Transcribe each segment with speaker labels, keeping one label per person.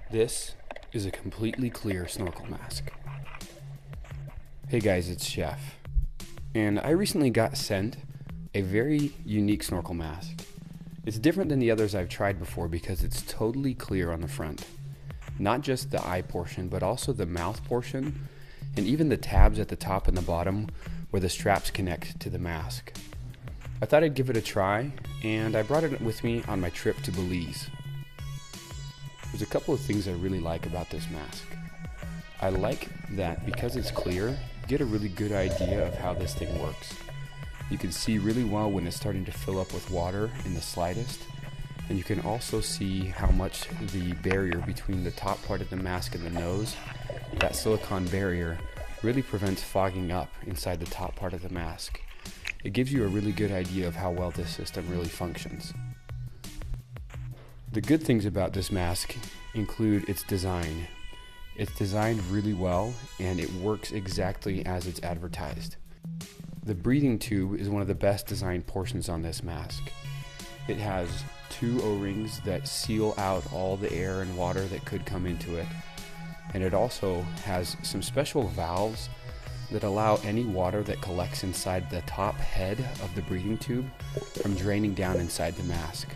Speaker 1: This is a completely clear snorkel mask. Hey guys, it's Chef, and I recently got sent a very unique snorkel mask. It's different than the others I've tried before because it's totally clear on the front. Not just the eye portion, but also the mouth portion, and even the tabs at the top and the bottom where the straps connect to the mask. I thought I'd give it a try, and I brought it with me on my trip to Belize. There's a couple of things I really like about this mask. I like that because it's clear, you get a really good idea of how this thing works. You can see really well when it's starting to fill up with water in the slightest, and you can also see how much the barrier between the top part of the mask and the nose, that silicone barrier, really prevents fogging up inside the top part of the mask. It gives you a really good idea of how well this system really functions. The good things about this mask include its design. It's designed really well and it works exactly as it's advertised. The breathing tube is one of the best designed portions on this mask. It has two O-rings that seal out all the air and water that could come into it. And it also has some special valves that allow any water that collects inside the top head of the breathing tube from draining down inside the mask.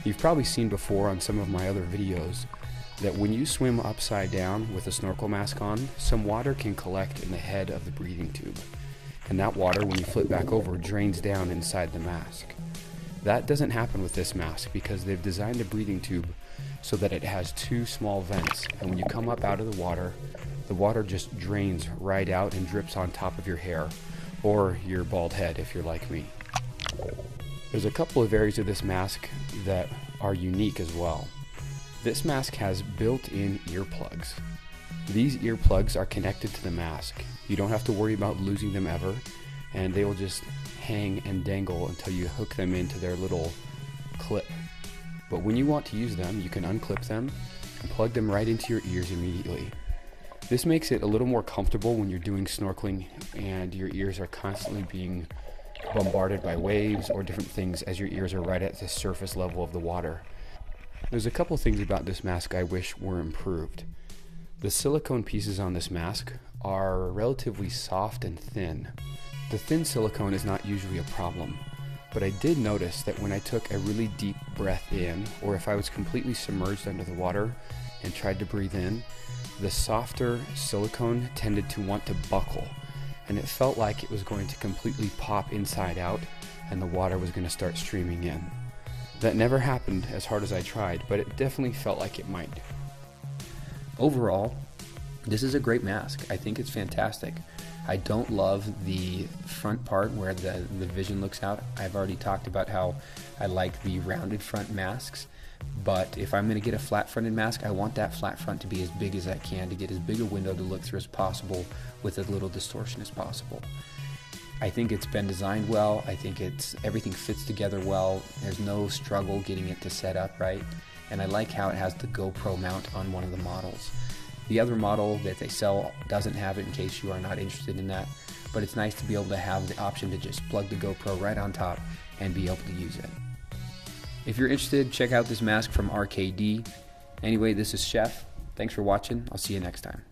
Speaker 1: You've probably seen before on some of my other videos that when you swim upside down with a snorkel mask on, some water can collect in the head of the breathing tube. And that water, when you flip back over, drains down inside the mask. That doesn't happen with this mask because they've designed the breathing tube so that it has two small vents, and when you come up out of the water just drains right out and drips on top of your hair, or your bald head if you're like me. There's a couple of areas of this mask that are unique as well. This mask has built-in earplugs. These earplugs are connected to the mask. You don't have to worry about losing them ever, and they will just hang and dangle until you hook them into their little clip. But when you want to use them, you can unclip them and plug them right into your ears immediately. This makes it a little more comfortable when you're doing snorkeling and your ears are constantly being bombarded by waves or different things as your ears are right at the surface level of the water. There's a couple things about this mask I wish were improved. The silicone pieces on this mask are relatively soft and thin. The thin silicone is not usually a problem, but I did notice that when I took a really deep breath in, or if I was completely submerged under the water and tried to breathe in, the softer silicone tended to want to buckle, and it felt like it was going to completely pop inside out and the water was going to start streaming in. That never happened as hard as I tried, but it definitely felt like it might. Overall, this is a great mask. I think it's fantastic. I don't love the front part where the vision looks out. I've already talked about how I like the rounded front masks, but if I'm going to get a flat fronted mask, I want that flat front to be as big as I can to get as big a window to look through as possible with as little distortion as possible. I think it's been designed well. I think everything fits together well. There's no struggle getting it to set up right, and I like how it has the GoPro mount on one of the models. The other model that they sell doesn't have it in case you are not interested in that, but it's nice to be able to have the option to just plug the GoPro right on top and be able to use it. If you're interested, check out this mask from RKD. Anyway, this is Chef. Thanks for watching. I'll see you next time.